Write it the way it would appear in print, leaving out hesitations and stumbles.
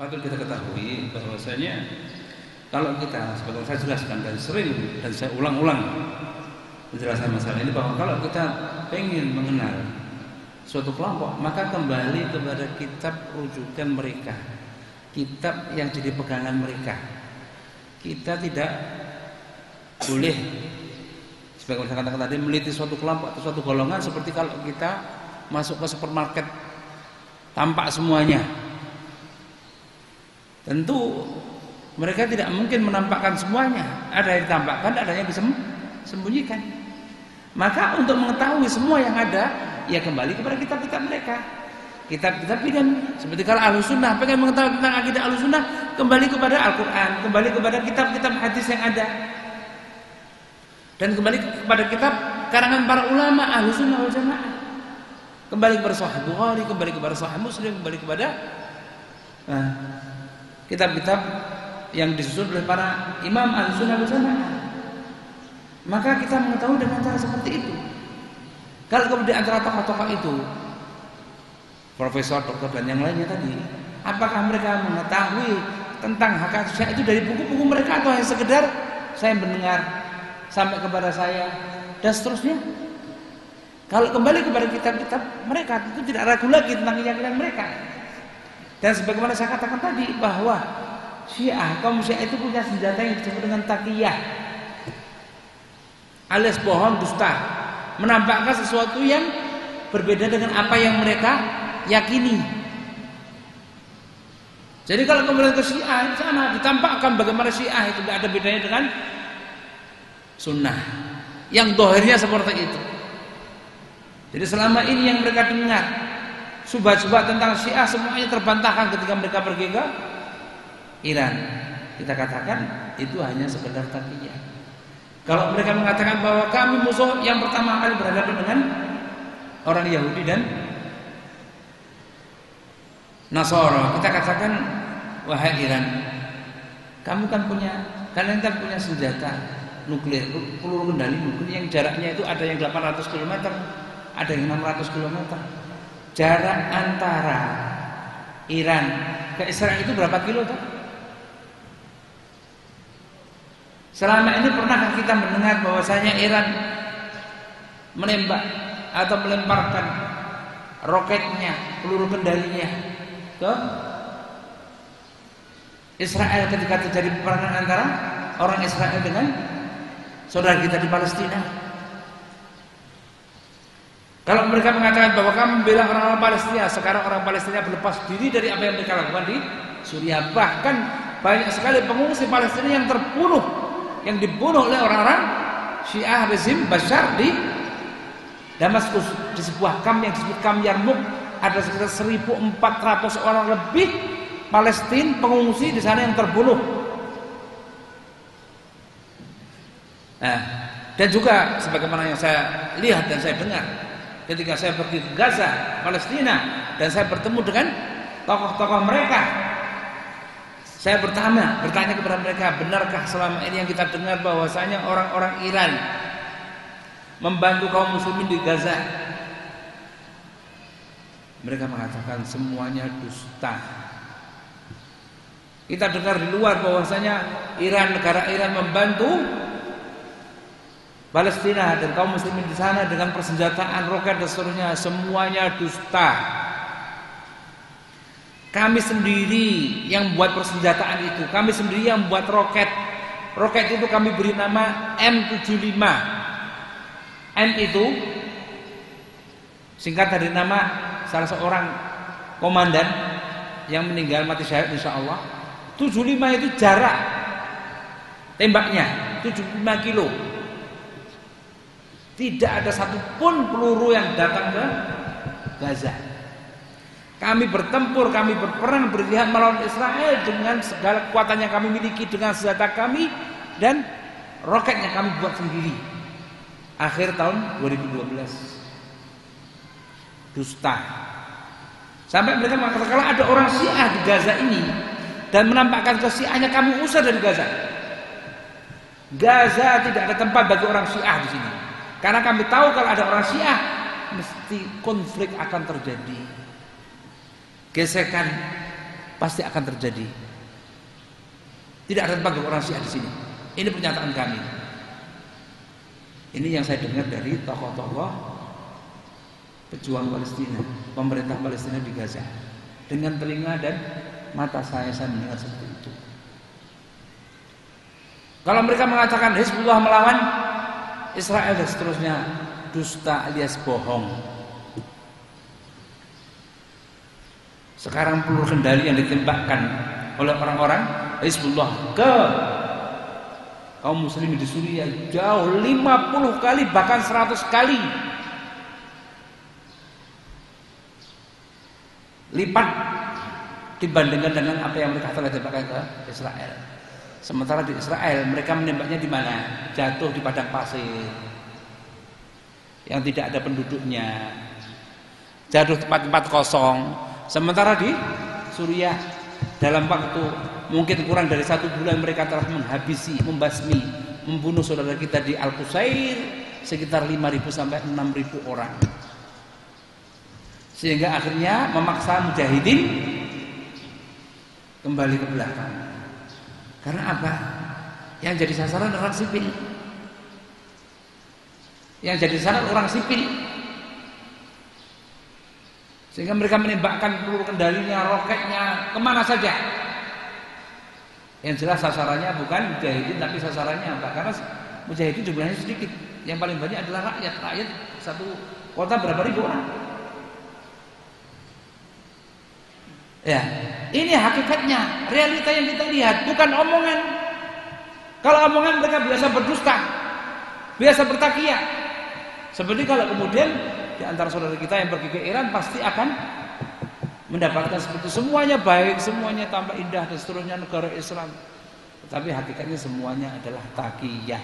Patut kita ketahui bahwasanya kalau kita, seperti saya jelaskan dan sering dan saya ulang-ulang menjelaskan masalah ini, bahwa kalau kita ingin mengenal suatu kelompok, maka kembali kepada kitab rujukan mereka, kitab yang jadi pegangan mereka. Kita tidak boleh, sebagai saya katakan tadi, meliti suatu kelompok atau suatu golongan seperti kalau kita masuk ke supermarket tampak semuanya. Tentu mereka tidak mungkin menampakkan semuanya. Ada yang ditampakkan, ada yang disembunyikan. Maka untuk mengetahui semua yang ada, ya kembali kepada kitab-kitab mereka. Kitab-kitab dan seperti kalau Ahlussunnah pengen mengetahui tentang akidah Ahlussunnah, kembali kepada Al-Quran, kembali kepada kitab-kitab hadis yang ada, dan kembali kepada kitab karangan para ulama Ahlussunnah wal Jamaah. Kembali kepada Sahih Bukhari, kembali kepada Sahih Muslim, kembali kepada kitab-kitab yang disusun oleh para imam Ahlussunnah wal Jamaah. Maka kita mengetahui dengan cara seperti itu. Kalau kemudian antara tokoh-tokoh itu, profesor, doktor dan yang lainnya tadi, apakah mereka mengetahui tentang hak asasi itu dari buku-buku mereka, atau hanya sekedar saya mendengar sampai kepada saya dan seterusnya? Kalau kembali kepada kitab-kitab mereka, itu tidak ragu lagi tentang keyakinan mereka. Dan sebagaimana saya katakan tadi, bahwa Syiah, kaum Syiah itu punya senjata yang disebut dengan taqiyah, alias bohong, dusta, menampakkan sesuatu yang berbeda dengan apa yang mereka yakini. Jadi kalau kembali ke Syiah di sana ditampakkan bagaimana Syiah itu tidak ada bedanya dengan sunnah yang dohirnya seperti itu. Jadi selama ini yang mereka dengar subhat-subhat tentang Syiah semuanya terbantahkan ketika mereka pergi ke Iran. Kita katakan itu hanya sekedar taqiyah. Kalau mereka mengatakan bahwa kami musuh yang pertama kali berhadapan dengan orang Yahudi dan Nasara, kita katakan, wahai Iran, kalian kan punya senjata nuklir, peluru kendali nuklir yang jaraknya itu ada yang 800 km, ada yang 600 km. Jarak antara Iran ke Israel itu berapa kilo tuh? Selama ini pernahkah kita mendengar bahwasanya Iran menembak atau melemparkan roketnya, peluru kendalinya ke Israel ketika terjadi peperangan antara orang Israel dengan saudara kita di Palestina? Kalau mereka mengatakan bahwa kami membela orang-orang Palestina, sekarang orang Palestina berlepas diri dari apa yang mereka lakukan di Suriah. Bahkan banyak sekali pengungsi Palestina yang terbunuh, yang dibunuh oleh orang-orang Syiah rezim Bashar di Damaskus, di sebuah kamp yang disebut kamp Yarmuk. Ada sekitar 1.400 orang lebih Palestina pengungsi di sana yang terbunuh. Nah, dan juga sebagaimana yang saya lihat dan saya dengar ketika saya pergi ke Gaza, Palestina, dan saya bertemu dengan tokoh-tokoh mereka, saya bertanya kepada mereka, benarkah selama ini yang kita dengar bahwasanya orang-orang Iran membantu kaum muslimin di Gaza? Mereka mengatakan semuanya dusta. Kita dengar di luar bahwasanya negara Iran membantu Palestina dan kaum muslimin di sana dengan persenjataan, roket dan seterusnya, semuanya dusta. Kami sendiri yang buat persenjataan itu, kami sendiri yang buat roket. Roket itu kami beri nama M75. M itu singkat dari nama salah seorang komandan yang meninggal mati syahid insyaallah. 75 itu jarak tembaknya 75 kilo. Tidak ada satupun peluru yang datang ke Gaza. Kami bertempur, kami berperang, berjihad melawan Israel dengan segala kekuatan yang kami miliki, dengan senjata kami dan roket yang kami buat sendiri. Akhir tahun 2012. Dusta. Sampai mereka mengatakan kalau ada orang Syiah di Gaza ini dan menampakkan ke-Syiahnya, kami usir dari Gaza. Gaza tidak ada tempat bagi orang Syiah di sini. Karena kami tahu kalau ada orang Syiah mesti konflik akan terjadi. Gesekan pasti akan terjadi. Tidak ada tempat orang Syiah di sini. Ini pernyataan kami. Ini yang saya dengar dari tokoh-tokoh pejuang Palestina, pemerintah Palestina di Gaza. Dengan telinga dan mata saya mendengar seperti itu. Kalau mereka mengatakan Hizbullah melawan Israel dan seterusnya, dusta alias bohong. Sekarang peluru kendali yang ditembakkan oleh orang-orang Hizbullah ke kaum muslimin di Suriah jauh 50 kali bahkan 100 kali lipat dibandingkan dengan apa yang mereka telah tembakkan ke Israel. Sementara di Israel mereka menembaknya di mana? Jatuh di padang pasir yang tidak ada penduduknya, jatuh tempat-tempat kosong. Sementara di Suriah dalam waktu mungkin kurang dari 1 bulan mereka telah menghabisi, membasmi, membunuh saudara kita di Al-Qusair sekitar 5.000 sampai 6.000 orang. Sehingga akhirnya memaksa mujahidin kembali ke belakang. Karena apa? Yang jadi sasaran orang sipil. Yang jadi sasaran orang sipil. Sehingga mereka menembakkan peluru kendalinya, roketnya, kemana saja. Yang jelas sasarannya bukan mujahidin, tapi sasarannya apa? Karena mujahidin jumlahnya sedikit. Yang paling banyak adalah rakyat. Rakyat satu kota berapa ribu orang. Ya, ini hakikatnya, realita yang kita lihat, bukan omongan. Kalau omongan mereka biasa berdusta, biasa bertakiya. Seperti kalau kemudian di antara saudara kita yang pergi ke Iran pasti akan mendapatkan seperti semuanya baik, semuanya tambah indah dan seterusnya negara Islam. Tetapi hakikatnya semuanya adalah takiyah.